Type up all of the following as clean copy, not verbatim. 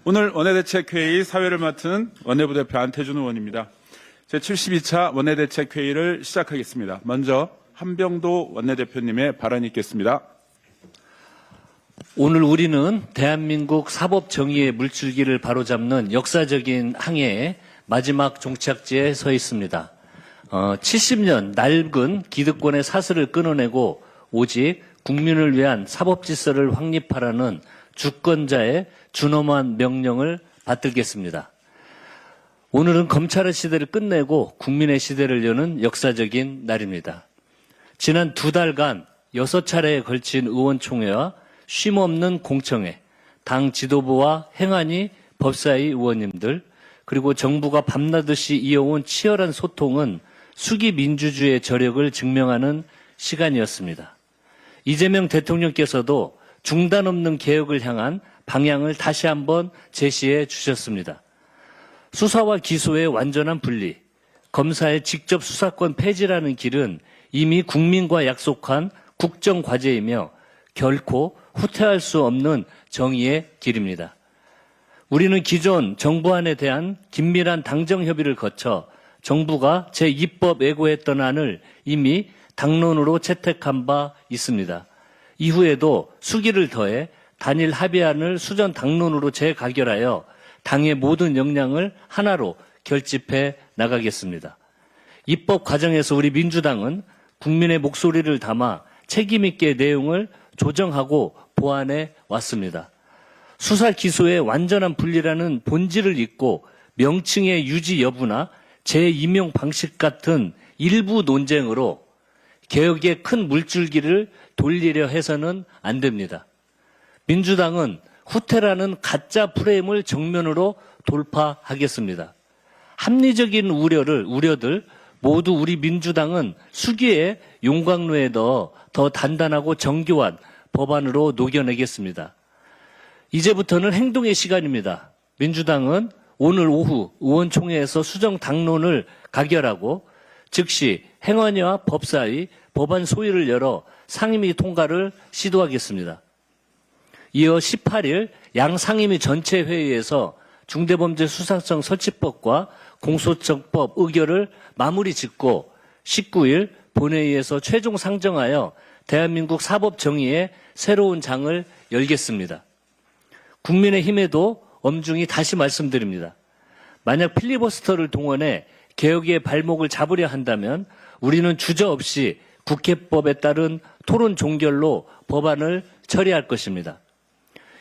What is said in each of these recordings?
오늘 원내대책회의 사회를 맡은 원내부대표 안태준 의원입니다. 제72차 원내대책회의를 시작하겠습니다. 먼저 한병도 원내대표님의 발언이 있겠습니다. 오늘 우리는 대한민국 사법정의의 물줄기를 바로잡는 역사적인 항해의 마지막 종착지에 서 있습니다. 70년 낡은 기득권의 사슬을 끊어내고 오직 국민을 위한 사법질서를 확립하라는 주권자의 준엄한 명령을 받들겠습니다. 오늘은 검찰의 시대를 끝내고 국민의 시대를 여는 역사적인 날입니다. 지난 2달간 6차례에 걸친 의원총회와 쉼없는 공청회, 당 지도부와 행안위, 법사위 의원님들, 그리고 정부가 밤낮없이 이어온 치열한 소통은 수기 민주주의의 저력을 증명하는 시간이었습니다. 이재명 대통령께서도 중단 없는 개혁을 향한 방향을 다시 한번 제시해 주셨습니다. 수사와 기소의 완전한 분리, 검사의 직접 수사권 폐지라는 길은 이미 국민과 약속한 국정과제이며 결코 후퇴할 수 없는 정의의 길입니다. 우리는 기존 정부안에 대한 긴밀한 당정협의를 거쳐 정부가 제2법 예고했던 안을 이미 당론으로 채택한 바 있습니다. 이후에도 수기를 더해 단일 합의안을 수전 당론으로 재가결하여 당의 모든 역량을 하나로 결집해 나가겠습니다. 입법 과정에서 우리 민주당은 국민의 목소리를 담아 책임 있게 내용을 조정하고 보완해 왔습니다. 수사 기소의 완전한 분리라는 본질을 잊고 명칭의 유지 여부나 재임용 방식 같은 일부 논쟁으로 개혁의 큰 물줄기를 돌리려 해서는 안 됩니다. 민주당은 후퇴라는 가짜 프레임을 정면으로 돌파하겠습니다. 합리적인 우려들 모두 우리 민주당은 수기의 용광로에 더 단단하고 정교한 법안으로 녹여내겠습니다. 이제부터는 행동의 시간입니다. 민주당은 오늘 오후 의원총회에서 수정 당론을 가결하고 즉시 행안위와 법사위, 법안 소위를 열어 상임위 통과를 시도하겠습니다. 이어 18일 양상임위 전체 회의에서 중대범죄수사청 설치법과 공소청법 의결을 마무리 짓고 19일 본회의에서 최종 상정하여 대한민국 사법정의의 새로운 장을 열겠습니다. 국민의힘에도 엄중히 다시 말씀드립니다. 만약 필리버스터를 동원해 개혁의 발목을 잡으려 한다면 우리는 주저없이 국회법에 따른 토론 종결로 법안을 처리할 것입니다.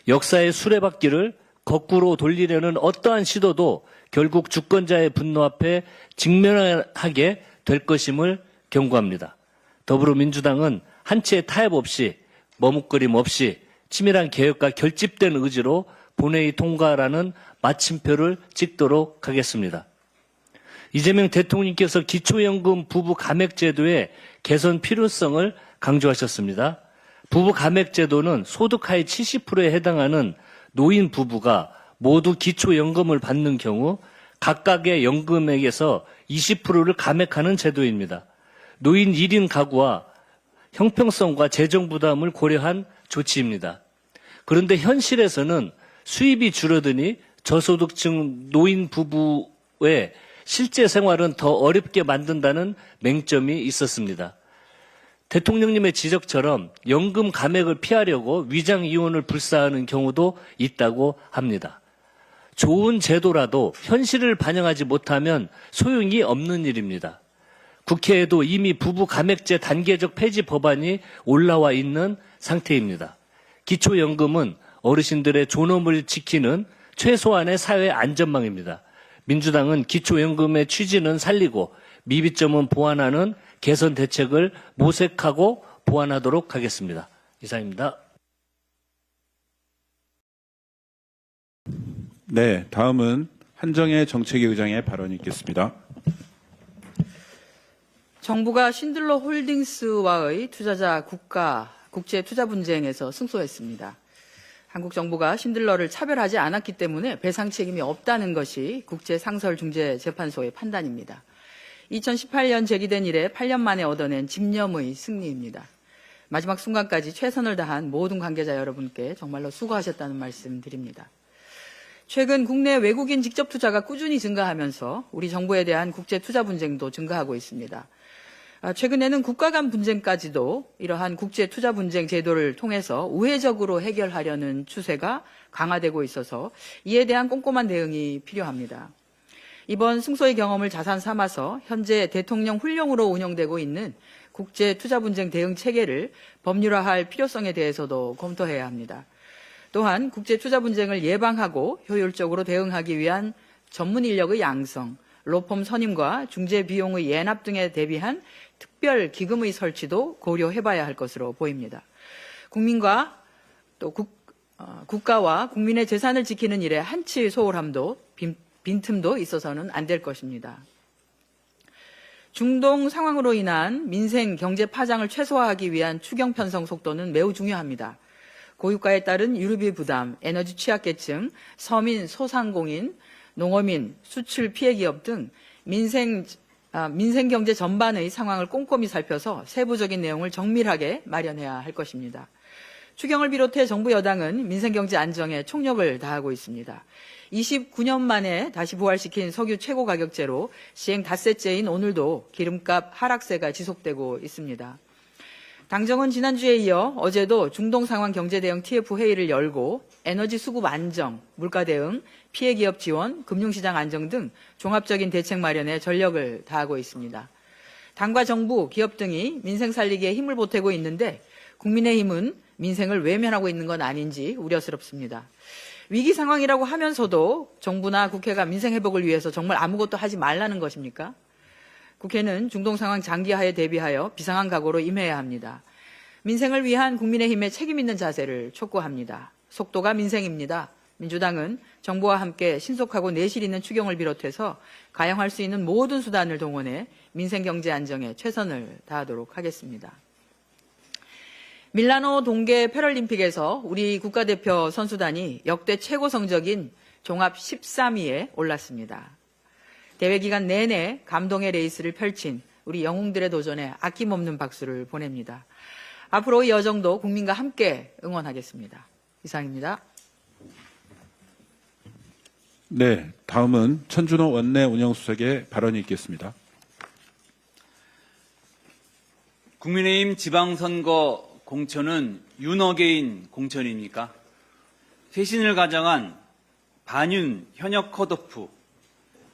역사의 수레바퀴를 거꾸로 돌리려는 어떠한 시도도 결국 주권자의 분노 앞에 직면하게 될 것임을 경고합니다. 더불어민주당은 한치의 타협 없이 머뭇거림 없이 치밀한 개혁과 결집된 의지로 본회의 통과라는 마침표를 찍도록 하겠습니다. 이재명 대통령께서 기초연금 부부 감액제도의 개선 필요성을 강조하셨습니다. 부부 감액제도는 소득 하위 70%에 해당하는 노인 부부가 모두 기초연금을 받는 경우 각각의 연금액에서 20%를 감액하는 제도입니다. 노인 1인 가구와 형평성과 재정 부담을 고려한 조치입니다. 그런데 현실에서는 수입이 줄어드니 저소득층 노인 부부의 실제 생활은 더 어렵게 만든다는 맹점이 있었습니다. 대통령님의 지적처럼 연금 감액을 피하려고 위장 이혼을 불사하는 경우도 있다고 합니다. 좋은 제도라도 현실을 반영하지 못하면 소용이 없는 일입니다. 국회에도 이미 부부 감액제 단계적 폐지 법안이 올라와 있는 상태입니다. 기초연금은 어르신들의 존엄을 지키는 최소한의 사회 안전망입니다. 민주당은 기초연금의 취지는 살리고 미비점은 보완하는 개선 대책을 모색하고 보완하도록 하겠습니다. 이상입니다. 네, 다음은 한정혜 정책위 의장의 발언이 있겠습니다. 정부가 신들러 홀딩스와의 투자자 국제 투자 분쟁에서 승소했습니다. 한국 정부가 신들러를 차별하지 않았기 때문에 배상 책임이 없다는 것이 국제상설중재재판소의 판단입니다. 2018년 제기된 이래 8년 만에 얻어낸 집념의 승리입니다. 마지막 순간까지 최선을 다한 모든 관계자 여러분께 정말로 수고하셨다는 말씀 드립니다. 최근 국내 외국인 직접 투자가 꾸준히 증가하면서 우리 정부에 대한 국제 투자 분쟁도 증가하고 있습니다. 최근에는 국가 간 분쟁까지도 이러한 국제 투자 분쟁 제도를 통해서 우회적으로 해결하려는 추세가 강화되고 있어서 이에 대한 꼼꼼한 대응이 필요합니다. 이번 승소의 경험을 자산 삼아서 현재 대통령 훈령으로 운영되고 있는 국제 투자 분쟁 대응 체계를 법률화할 필요성에 대해서도 검토해야 합니다. 또한 국제 투자 분쟁을 예방하고 효율적으로 대응하기 위한 전문 인력의 양성, 로펌 선임과 중재 비용의 예납 등에 대비한 특별 기금의 설치도 고려해봐야 할 것으로 보입니다. 국민과 또 국가와 국민의 재산을 지키는 일에 한치 소홀함도 빈틈도 있어서는 안 될 것입니다. 중동 상황으로 인한 민생 경제 파장을 최소화하기 위한 추경 편성 속도는 매우 중요합니다. 고유가에 따른 유류비 부담, 에너지 취약계층, 서민, 소상공인, 농어민, 수출 피해 기업 등 민생 경제 전반의 상황을 꼼꼼히 살펴서 세부적인 내용을 정밀하게 마련해야 할 것입니다. 추경을 비롯해 정부 여당은 민생경제 안정에 총력을 다하고 있습니다. 29년 만에 다시 부활시킨 석유 최고 가격제로 시행 닷새째인 오늘도 기름값 하락세가 지속되고 있습니다. 당정은 지난주에 이어 어제도 중동 상황 경제 대응 TF 회의를 열고 에너지 수급 안정, 물가 대응, 피해 기업 지원, 금융시장 안정 등 종합적인 대책 마련에 전력을 다하고 있습니다. 당과 정부, 기업 등이 민생 살리기에 힘을 보태고 있는데 국민의힘은 민생을 외면하고 있는 건 아닌지 우려스럽습니다. 위기 상황이라고 하면서도 정부나 국회가 민생 회복을 위해서 정말 아무것도 하지 말라는 것입니까? 국회는 중동 상황 장기화에 대비하여 비상한 각오로 임해야 합니다. 민생을 위한 국민의힘의 책임 있는 자세를 촉구합니다. 속도가 민생입니다. 민주당은 정부와 함께 신속하고 내실 있는 추경을 비롯해서 가용할 수 있는 모든 수단을 동원해 민생 경제 안정에 최선을 다하도록 하겠습니다. 밀라노 동계 패럴림픽에서 우리 국가대표 선수단이 역대 최고 성적인 종합 13위에 올랐습니다. 대회 기간 내내 감동의 레이스를 펼친 우리 영웅들의 도전에 아낌없는 박수를 보냅니다. 앞으로의 여정도 국민과 함께 응원하겠습니다. 이상입니다. 네, 다음은 천준호 원내 운영수석의 발언이 있겠습니다. 국민의힘 지방선거 공천은 윤어게인 공천입니까? 쇄신을 가장한 반윤 현역 컷오프,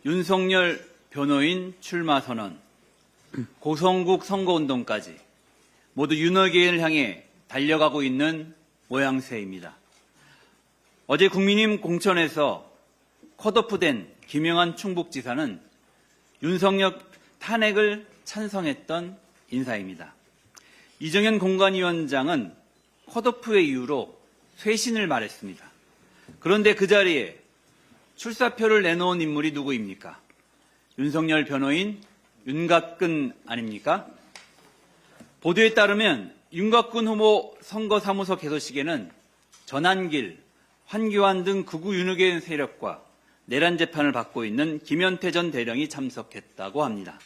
윤석열 변호인 출마 선언, 고성국 선거운동까지 모두 윤어게인을 향해 달려가고 있는 모양새입니다. 어제 국민의힘 공천에서 컷오프된 김영한 충북지사는 윤석열 탄핵을 찬성했던 인사입니다. 이정현 공관위원장은 컷오프의 이유로 쇄신을 말했습니다. 그런데 그 자리에 출사표를 내놓은 인물이 누구입니까? 윤석열 변호인 윤곽근 아닙니까? 보도에 따르면 윤곽근 후보 선거사무소 개소식에는 전한길, 환교안 등 극우 윤핵관 세력과 내란 재판을 받고 있는 김현태 전 대령이 참석했다고 합니다.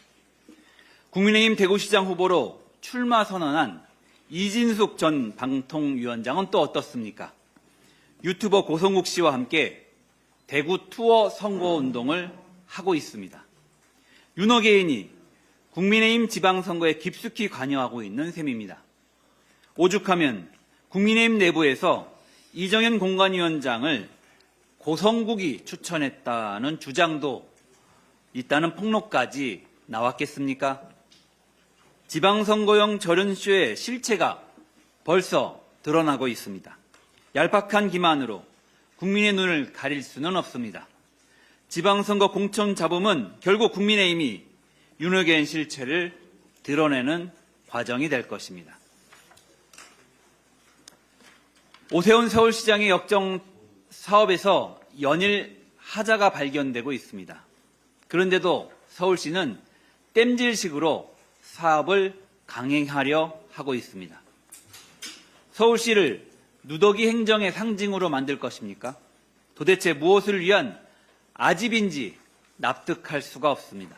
국민의힘 대구시장 후보로 출마 선언한 이진숙 전 방통위원장은 또 어떻습니까? 유튜버 고성국 씨와 함께 대구 투어 선거운동을 하고 있습니다. 윤어게인이 국민의힘 지방선거에 깊숙이 관여하고 있는 셈입니다. 오죽하면 국민의힘 내부에서 이정현 공관위원장을 고성국이 추천했다는 주장도 있다는 폭로까지 나왔겠습니까? 지방선거용 절연쇼의 실체가 벌써 드러나고 있습니다. 얄팍한 기만으로 국민의 눈을 가릴 수는 없습니다. 지방선거 공천 잡음은 결국 국민의힘이 윤어게인 실체를 드러내는 과정이 될 것입니다. 오세훈 서울시장의 역정 사업에서 연일 하자가 발견되고 있습니다. 그런데도 서울시는 땜질식으로 사업을 강행하려 하고 있습니다. 서울시를 누더기 행정의 상징으로 만들 것입니까? 도대체 무엇을 위한 아집인지 납득할 수가 없습니다.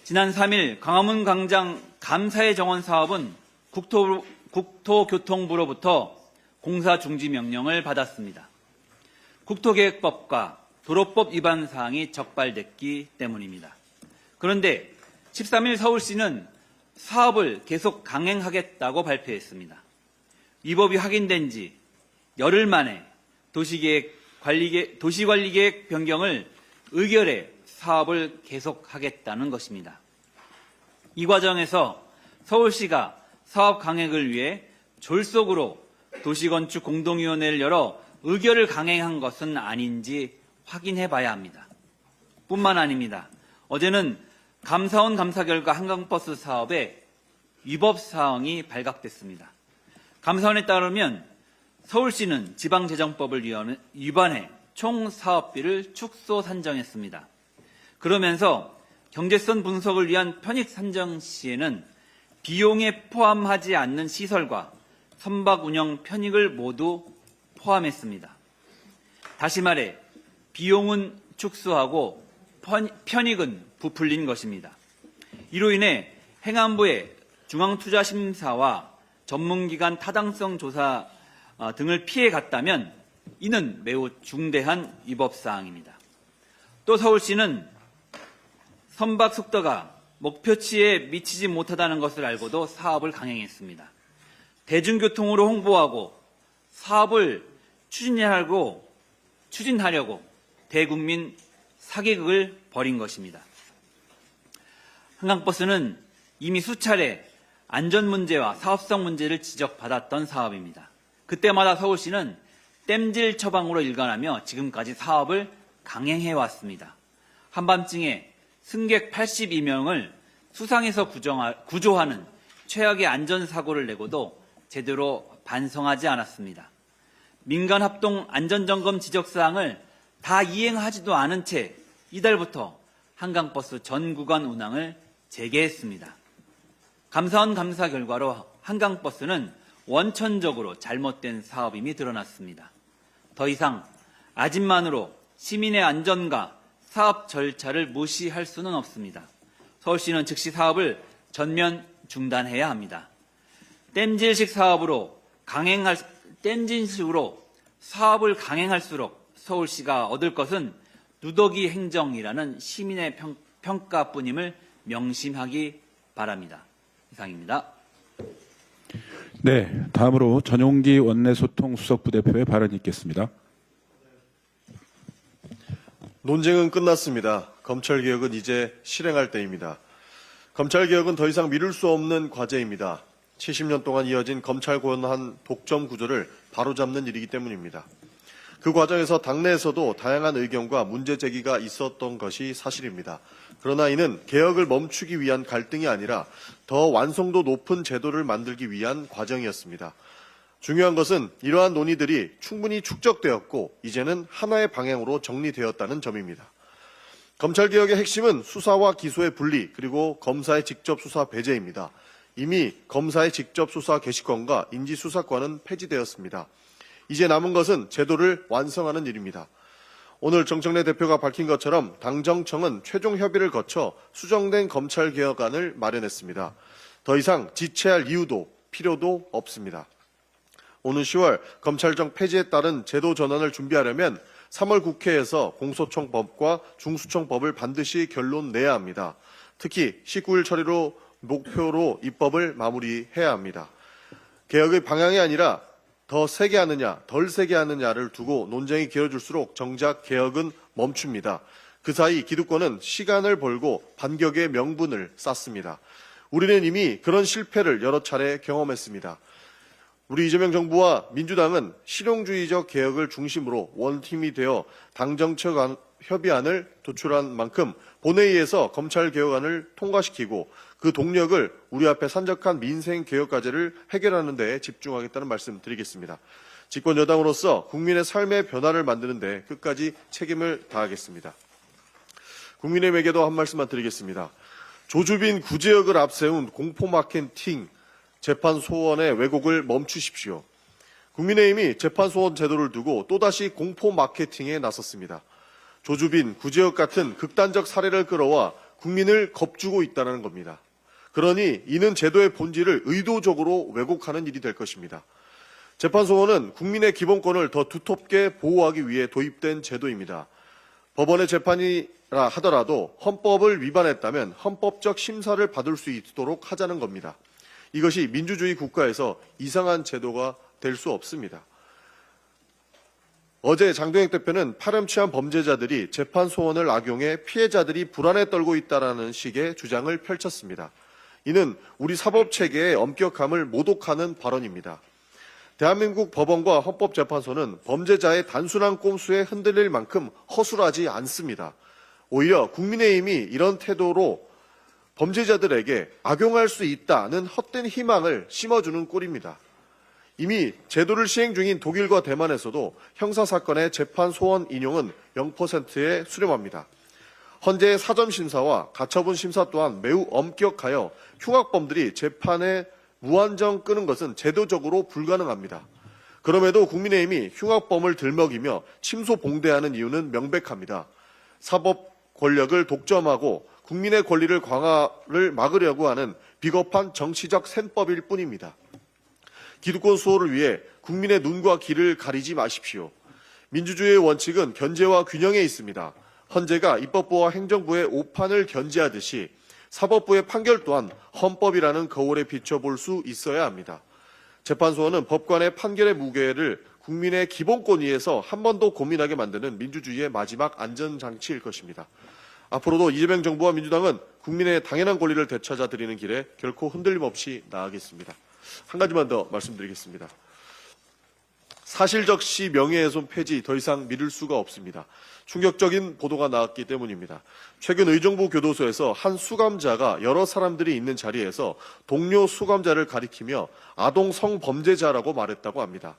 지난 3일 광화문 광장 감사의 정원 사업은 국토교통부로부터 공사 중지 명령을 받았습니다. 국토계획법과 도로법 위반 사항이 적발됐기 때문입니다. 그런데 13일 서울시는 사업을 계속 강행하겠다고 발표했습니다. 위법이 확인된 지 열흘 만에 도시관리계획 변경을 의결해 사업을 계속하겠다는 것입니다. 이 과정에서 서울시가 사업 강행을 위해 졸속으로 도시건축 공동위원회를 열어 의결을 강행한 것은 아닌지 확인해 봐야 합니다. 뿐만 아닙니다. 어제는 감사원 감사 결과 한강버스 사업에 위법 사항이 발각됐습니다. 감사원에 따르면 서울시는 지방재정법을 위반해 총 사업비를 축소 산정했습니다. 그러면서 경제성 분석을 위한 편익 산정 시에는 비용에 포함하지 않는 시설과 선박 운영 편익을 모두 포함했습니다. 다시 말해 비용은 축소하고 편익은 부풀린 것입니다. 이로 인해 행안부의 중앙투자심사와 전문기관 타당성 조사 등을 피해갔다면 이는 매우 중대한 위법사항입니다. 또 서울시는 선박 속도가 목표치에 미치지 못하다는 것을 알고도 사업을 강행했습니다. 대중교통으로 홍보하고 사업을 추진하려고 대국민 사기극을 벌인 것입니다. 한강버스는 이미 수차례 안전 문제와 사업성 문제를 지적받았던 사업입니다. 그때마다 서울시는 땜질 처방으로 일관하며 지금까지 사업을 강행해왔습니다. 한밤중에 승객 82명을 수상해서 구조하는 최악의 안전사고를 내고도 제대로 반성하지 않았습니다. 민간 합동 안전점검 지적사항을 다 이행하지도 않은 채 이달부터 한강버스 전 구간 운항을 재개했습니다. 감사원 감사 결과로 한강버스는 원천적으로 잘못된 사업임이 드러났습니다. 더 이상 아집만으로 시민의 안전과 사업 절차를 무시할 수는 없습니다. 서울시는 즉시 사업을 전면 중단해야 합니다. 땜질식으로 사업을 강행할수록 서울시가 얻을 것은 누더기 행정이라는 시민의 평가뿐임을 명심하기 바랍니다. 이상입니다. 네, 다음으로 전용기 원내소통수석부대표의 발언이 있겠습니다. 논쟁은 끝났습니다. 검찰개혁은 이제 실행할 때입니다. 검찰개혁은 더 이상 미룰 수 없는 과제입니다. 70년 동안 이어진 검찰 권한 독점 구조를 바로잡는 일이기 때문입니다. 그 과정에서 당내에서도 다양한 의견과 문제 제기가 있었던 것이 사실입니다. 그러나 이는 개혁을 멈추기 위한 갈등이 아니라 더 완성도 높은 제도를 만들기 위한 과정이었습니다. 중요한 것은 이러한 논의들이 충분히 축적되었고 이제는 하나의 방향으로 정리되었다는 점입니다. 검찰개혁의 핵심은 수사와 기소의 분리 그리고 검사의 직접 수사 배제입니다. 이미 검사의 직접 수사 개시권과 인지수사권은 폐지되었습니다. 이제 남은 것은 제도를 완성하는 일입니다. 오늘 정청래 대표가 밝힌 것처럼 당정청은 최종 협의를 거쳐 수정된 검찰개혁안을 마련했습니다. 더 이상 지체할 이유도 필요도 없습니다. 오는 10월 검찰청 폐지에 따른 제도 전환을 준비하려면 3월 국회에서 공소청법과 중수청법을 반드시 결론 내야 합니다. 특히 19일 처리로 목표로 입법을 마무리해야 합니다. 개혁의 방향이 아니라 더 세게 하느냐, 덜 세게 하느냐를 두고 논쟁이 길어질수록 정작 개혁은 멈춥니다. 그 사이 기득권은 시간을 벌고 반격의 명분을 쌓습니다. 우리는 이미 그런 실패를 여러 차례 경험했습니다. 우리 이재명 정부와 민주당은 실용주의적 개혁을 중심으로 원팀이 되어 당정청 협의안을 도출한 만큼 본회의에서 검찰개혁안을 통과시키고 그 동력을 우리 앞에 산적한 민생개혁 과제를 해결하는 데 집중하겠다는 말씀 드리겠습니다. 집권 여당으로서 국민의 삶의 변화를 만드는 데 끝까지 책임을 다하겠습니다. 국민의힘에게도 한 말씀만 드리겠습니다. 조주빈 구제역을 앞세운 공포 마케팅 재판 소원의 왜곡을 멈추십시오. 국민의힘이 재판 소원 제도를 두고 또다시 공포 마케팅에 나섰습니다. 조주빈, 구제역 같은 극단적 사례를 끌어와 국민을 겁주고 있다는 겁니다. 그러니 이는 제도의 본질을 의도적으로 왜곡하는 일이 될 것입니다. 재판소원은 국민의 기본권을 더 두텁게 보호하기 위해 도입된 제도입니다. 법원의 재판이라 하더라도 헌법을 위반했다면 헌법적 심사를 받을 수 있도록 하자는 겁니다. 이것이 민주주의 국가에서 이상한 제도가 될 수 없습니다. 어제 장동혁 대표는 파렴치한 범죄자들이 재판 소원을 악용해 피해자들이 불안에 떨고 있다라는 식의 주장을 펼쳤습니다. 이는 우리 사법체계의 엄격함을 모독하는 발언입니다. 대한민국 법원과 헌법재판소는 범죄자의 단순한 꼼수에 흔들릴 만큼 허술하지 않습니다. 오히려 국민의힘이 이런 태도로 범죄자들에게 악용할 수 있다는 헛된 희망을 심어주는 꼴입니다. 이미 제도를 시행 중인 독일과 대만에서도 형사사건의 재판 소원 인용은 0%에 수렴합니다. 헌재의 사전심사와 가처분 심사 또한 매우 엄격하여 흉악범들이 재판에 무한정 끄는 것은 제도적으로 불가능합니다. 그럼에도 국민의힘이 흉악범을 들먹이며 침소봉대하는 이유는 명백합니다. 사법 권력을 독점하고 국민의 권리를 강화를 막으려고 하는 비겁한 정치적 셈법일 뿐입니다. 기득권 수호를 위해 국민의 눈과 귀를 가리지 마십시오. 민주주의의 원칙은 견제와 균형에 있습니다. 헌재가 입법부와 행정부의 오판을 견제하듯이 사법부의 판결 또한 헌법이라는 거울에 비춰볼 수 있어야 합니다. 재판소원은 법관의 판결의 무게를 국민의 기본권 위에서 한 번 더 고민하게 만드는 민주주의의 마지막 안전장치일 것입니다. 앞으로도 이재명 정부와 민주당은 국민의 당연한 권리를 되찾아 드리는 길에 결코 흔들림 없이 나아가겠습니다. 한 가지만 더 말씀드리겠습니다. 사실적시 명예훼손 폐지 더 이상 미룰 수가 없습니다. 충격적인 보도가 나왔기 때문입니다. 최근 의정부 교도소에서 한 수감자가 여러 사람들이 있는 자리에서 동료 수감자를 가리키며 아동 성범죄자라고 말했다고 합니다.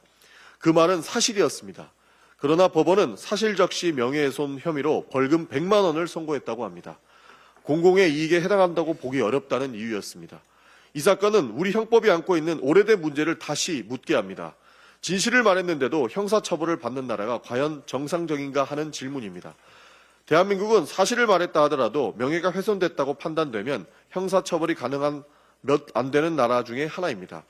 그 말은 사실이었습니다. 그러나 법원은 사실적시 명예훼손 혐의로 벌금 100만 원을 선고했다고 합니다. 공공의 이익에 해당한다고 보기 어렵다는 이유였습니다. 이 사건은 우리 형법이 안고 있는 오래된 문제를 다시 묻게 합니다. 진실을 말했는데도 형사처벌을 받는 나라가 과연 정상적인가 하는 질문입니다. 대한민국은 사실을 말했다 하더라도 명예가 훼손됐다고 판단되면 형사처벌이 가능한 몇 안 되는 나라 중에 하나입니다.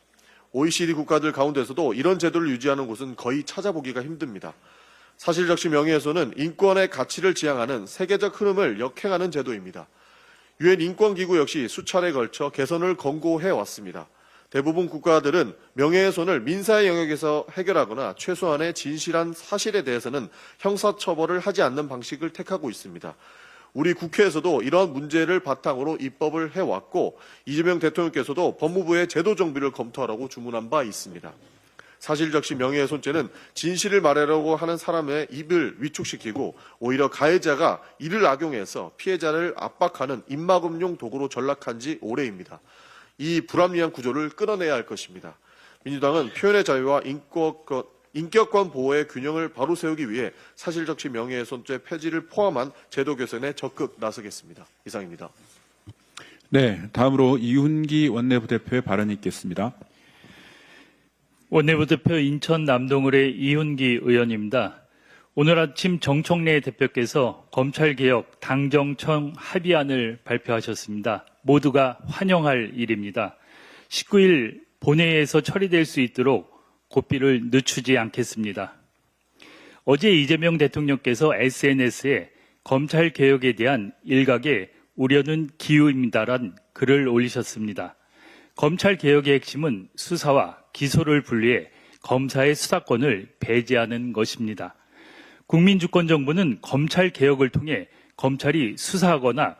OECD 국가들 가운데서도 이런 제도를 유지하는 곳은 거의 찾아보기가 힘듭니다. 사실적시 명예훼손은 인권의 가치를 지향하는 세계적 흐름을 역행하는 제도입니다. 유엔 인권기구 역시 수차례 걸쳐 개선을 권고해 왔습니다. 대부분 국가들은 명예훼손을 민사의 영역에서 해결하거나 최소한의 진실한 사실에 대해서는 형사처벌을 하지 않는 방식을 택하고 있습니다. 우리 국회에서도 이러한 문제를 바탕으로 입법을 해왔고 이재명 대통령께서도 법무부의 제도 정비를 검토하라고 주문한 바 있습니다. 사실적시 명예훼손죄는 진실을 말하려고 하는 사람의 입을 위축시키고 오히려 가해자가 이를 악용해서 피해자를 압박하는 입막음용 도구로 전락한 지 오래입니다. 이 불합리한 구조를 끊어내야 할 것입니다. 민주당은 표현의 자유와 인격권 보호의 균형을 바로 세우기 위해 사실적시 명예훼손죄 폐지를 포함한 제도 개선에 적극 나서겠습니다. 이상입니다. 네, 다음으로 이훈기 원내부대표의 발언이 있겠습니다. 원내부대표 인천 남동을의 이훈기 의원입니다. 오늘 아침 정청래 대표께서 검찰개혁 당정청 합의안을 발표하셨습니다. 모두가 환영할 일입니다. 19일 본회의에서 처리될 수 있도록 고삐를 늦추지 않겠습니다. 어제 이재명 대통령께서 SNS에 검찰개혁에 대한 일각의 우려는 기우입니다란 글을 올리셨습니다. 검찰개혁의 핵심은 수사와 기소를 분리해 검사의 수사권을 배제하는 것입니다. 국민주권정부는 검찰개혁을 통해 검찰이 수사하거나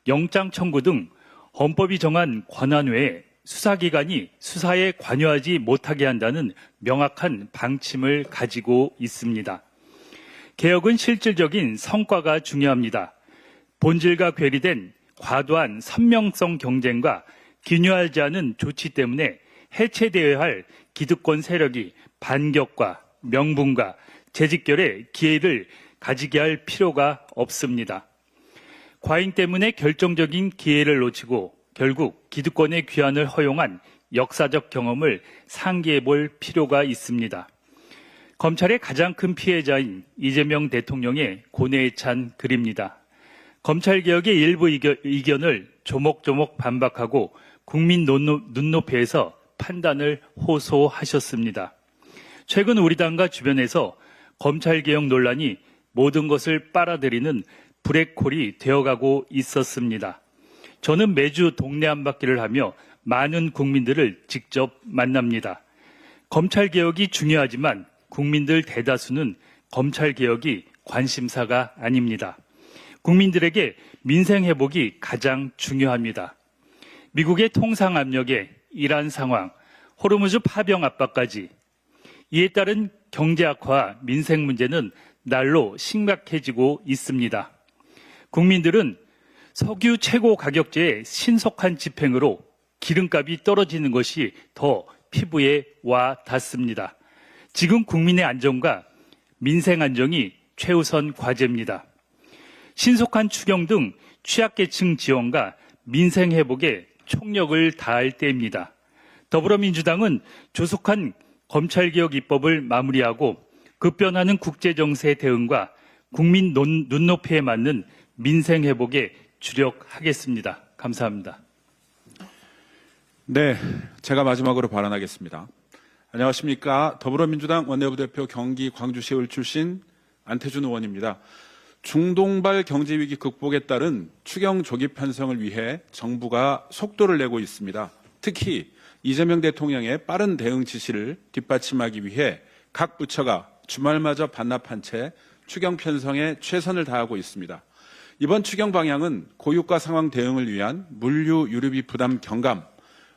영장 청구 등 헌법이 정한 권한 외에 수사기관이 수사에 관여하지 못하게 한다는 명확한 방침을 가지고 있습니다. 개혁은 실질적인 성과가 중요합니다. 본질과 괴리된 과도한 선명성 경쟁과 기묘하지 않은 조치 때문에 해체되어야 할 기득권 세력이 반격과 명분과 재직결의 기회를 가지게 할 필요가 없습니다. 과잉 때문에 결정적인 기회를 놓치고 결국 기득권의 귀환을 허용한 역사적 경험을 상기해 볼 필요가 있습니다. 검찰의 가장 큰 피해자인 이재명 대통령의 고뇌에 찬 글입니다. 검찰개혁의 일부 의견을 조목조목 반박하고 국민 눈높이에서 판단을 호소하셨습니다. 최근 우리 당과 주변에서 검찰개혁 논란이 모든 것을 빨아들이는 브레이크홀이 되어가고 있었습니다. 저는 매주 동네 한바퀴를 하며 많은 국민들을 직접 만납니다. 검찰개혁이 중요하지만 국민들 대다수는 검찰개혁이 관심사가 아닙니다. 국민들에게 민생회복이 가장 중요합니다. 미국의 통상 압력에 이란 상황, 호르무즈 파병 압박까지 이에 따른 경제 악화와 민생 문제는 날로 심각해지고 있습니다. 국민들은 석유 최고 가격제의 신속한 집행으로 기름값이 떨어지는 것이 더 피부에 와 닿습니다. 지금 국민의 안정과 민생 안정이 최우선 과제입니다. 신속한 추경 등 취약계층 지원과 민생 회복에 총력을 다할 때입니다. 더불어민주당은 조속한 검찰개혁 입법을 마무리하고 급변하는 국제정세 대응과 국민 눈높이에 맞는 민생 회복에 주력하겠습니다. 감사합니다. 네, 제가 마지막으로 발언하겠습니다. 안녕하십니까. 더불어민주당 원내부대표 경기 광주시 을 출신 안태준 의원입니다. 중동발 경제위기 극복에 따른 추경 조기 편성을 위해 정부가 속도를 내고 있습니다. 특히 이재명 대통령의 빠른 대응 지시를 뒷받침하기 위해 각 부처가 주말마저 반납한 채 추경 편성에 최선을 다하고 있습니다. 이번 추경 방향은 고유가 상황 대응을 위한 물류 유류비 부담 경감,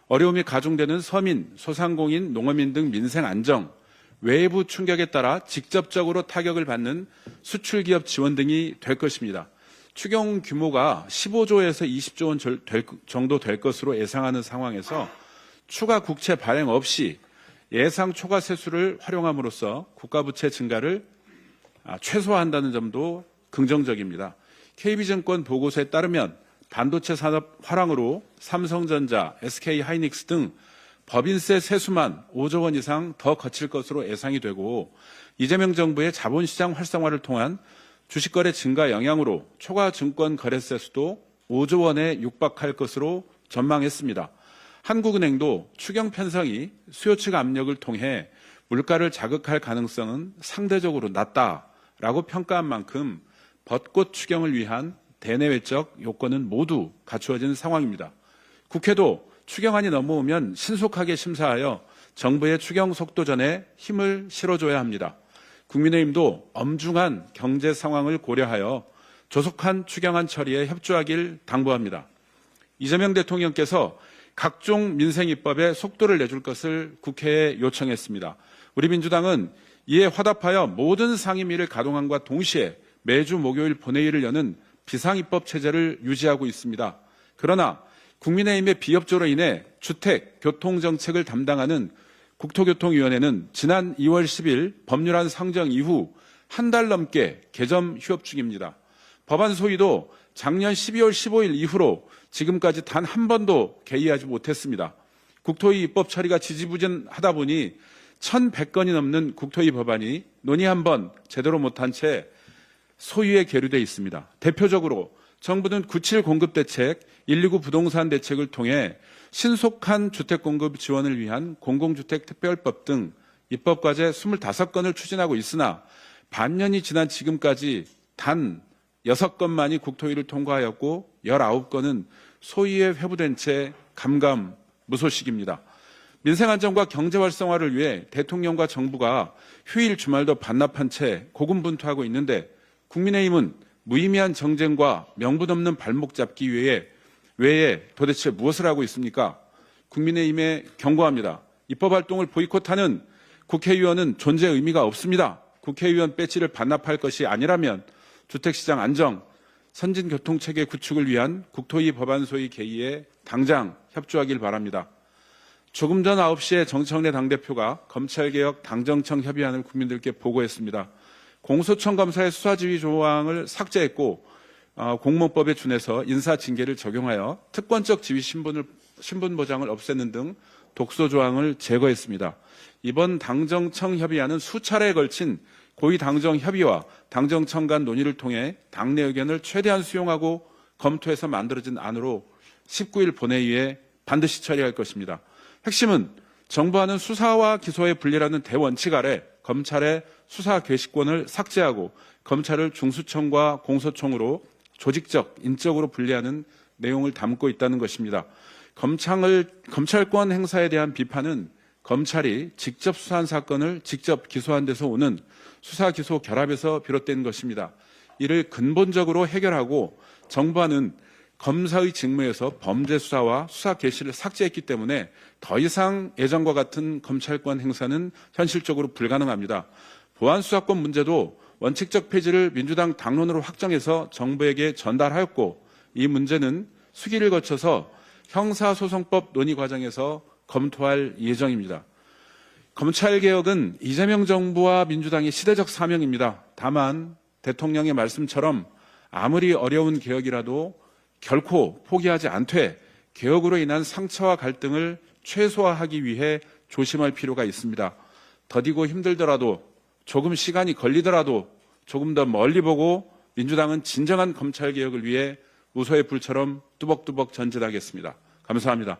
어려움이 가중되는 서민, 소상공인, 농어민 등 민생 안정, 외부 충격에 따라 직접적으로 타격을 받는 수출기업 지원 등이 될 것입니다. 추경 규모가 15조에서 20조 원 정도 될 것으로 예상하는 상황에서 추가 국채 발행 없이 예상 초과 세수를 활용함으로써 국가부채 증가를 최소화한다는 점도 긍정적입니다. KB증권 보고서에 따르면 반도체 산업 화랑으로 삼성전자, SK하이닉스 등 법인세 세수만 5조 원 이상 더 거칠 것으로 예상이 되고 이재명 정부의 자본시장 활성화를 통한 주식거래 증가 영향으로 초과 증권 거래세 수도 5조 원에 육박할 것으로 전망했습니다. 한국은행도 추경 편성이 수요 측 압력을 통해 물가를 자극할 가능성은 상대적으로 낮다라고 평가한 만큼 벚꽃 추경을 위한 대내외적 요건은 모두 갖추어진 상황입니다. 국회도 추경안이 넘어오면 신속하게 심사하여 정부의 추경 속도전에 힘을 실어줘야 합니다. 국민의힘도 엄중한 경제 상황을 고려하여 조속한 추경안 처리에 협조하길 당부합니다. 이재명 대통령께서 각종 민생 입법에 속도를 내줄 것을 국회에 요청했습니다. 우리 민주당은 이에 화답하여 모든 상임위를 가동함과 동시에 매주 목요일 본회의를 여는 비상입법 체제를 유지하고 있습니다. 그러나 국민의힘의 비협조로 인해 주택, 교통정책을 담당하는 국토교통위원회는 지난 2월 10일 법률안 상정 이후 한 달 넘게 개점 휴업 중입니다. 법안 소위도 작년 12월 15일 이후로 지금까지 단 한 번도 개의하지 못했습니다. 국토위 입법 처리가 지지부진하다 보니 1,100건이 넘는 국토위 법안이 논의 한 번 제대로 못한 채 소위에 계류돼 있습니다. 대표적으로 정부는 97 공급 대책, 129 부동산 대책을 통해 신속한 주택 공급 지원을 위한 공공주택 특별법 등 입법 과제 25건을 추진하고 있으나 반년이 지난 지금까지 단 6건만이 국토위를 통과하였고 19건은 소위에 회부된 채 감감무소식입니다. 민생 안정과 경제 활성화를 위해 대통령과 정부가 휴일 주말도 반납한 채 고군분투하고 있는데 국민의힘은 무의미한 정쟁과 명분 없는 발목 잡기 외에 도대체 무엇을 하고 있습니까? 국민의힘에 경고합니다. 입법 활동을 보이콧하는 국회의원은 존재 의미가 없습니다. 국회의원 배지를 반납할 것이 아니라면 주택시장 안정, 선진교통체계 구축을 위한 국토위 법안 소위 개의에 당장 협조하길 바랍니다. 조금 전 9시에 정청래 당대표가 검찰개혁 당정청 협의안을 국민들께 보고했습니다. 공소청 검사의 수사지휘 조항을 삭제했고 공무원법에 준해서 인사징계를 적용하여 특권적 지휘 신분 보장을 없애는 등 독소 조항을 제거했습니다. 이번 당정청 협의안은 수차례에 걸친 고위 당정 협의와 당정청 간 논의를 통해 당내 의견을 최대한 수용하고 검토해서 만들어진 안으로 19일 본회의에 반드시 처리할 것입니다. 핵심은 정부와는 수사와 기소의 분리라는 대원칙 아래 검찰의 수사 개시권을 삭제하고 검찰을 중수청과 공소청으로 조직적, 인적으로 분리하는 내용을 담고 있다는 것입니다. 검찰권 행사에 대한 비판은 검찰이 직접 수사한 사건을 직접 기소한 데서 오는 수사 기소 결합에서 비롯된 것입니다. 이를 근본적으로 해결하고 정부와는 검사의 직무에서 범죄 수사와 수사 개시를 삭제했기 때문에 더 이상 예전과 같은 검찰권 행사는 현실적으로 불가능합니다. 보안 수사권 문제도 원칙적 폐지를 민주당 당론으로 확정해서 정부에게 전달하였고 이 문제는 수기를 거쳐서 형사소송법 논의 과정에서 검토할 예정입니다. 검찰개혁은 이재명 정부와 민주당의 시대적 사명입니다. 다만 대통령의 말씀처럼 아무리 어려운 개혁이라도 결코 포기하지 않되 개혁으로 인한 상처와 갈등을 최소화하기 위해 조심할 필요가 있습니다. 더디고 힘들더라도 조금 시간이 걸리더라도 조금 더 멀리 보고 민주당은 진정한 검찰개혁을 위해 우소의 불처럼 뚜벅뚜벅 전진하겠습니다. 감사합니다.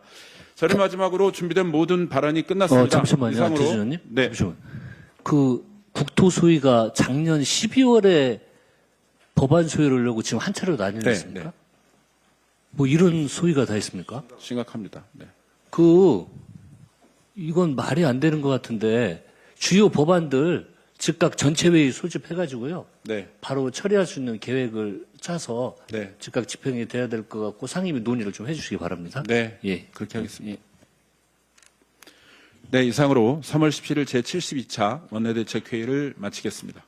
저를 마지막으로 준비된 모든 발언이 끝났습니다. 잠시만요, 안태준 의원님. 네. 잠시만. 그 국토소위가 작년 12월에 법안 소위를 내고 지금 한 차례로 나뉘었습니까? 네. 뭐 이런 소위가 다 있습니까? 심각합니다. 네. 이건 말이 안 되는 것 같은데 주요 법안들 즉각 전체회의 소집해가지고요. 네. 바로 처리할 수 있는 계획을 짜서 네. 즉각 집행이 돼야 될 것 같고 상임위 논의를 좀 해주시기 바랍니다. 네. 예. 그렇게 하겠습니다. 네, 이상으로 3월 17일 제72차 원내대책회의를 마치겠습니다.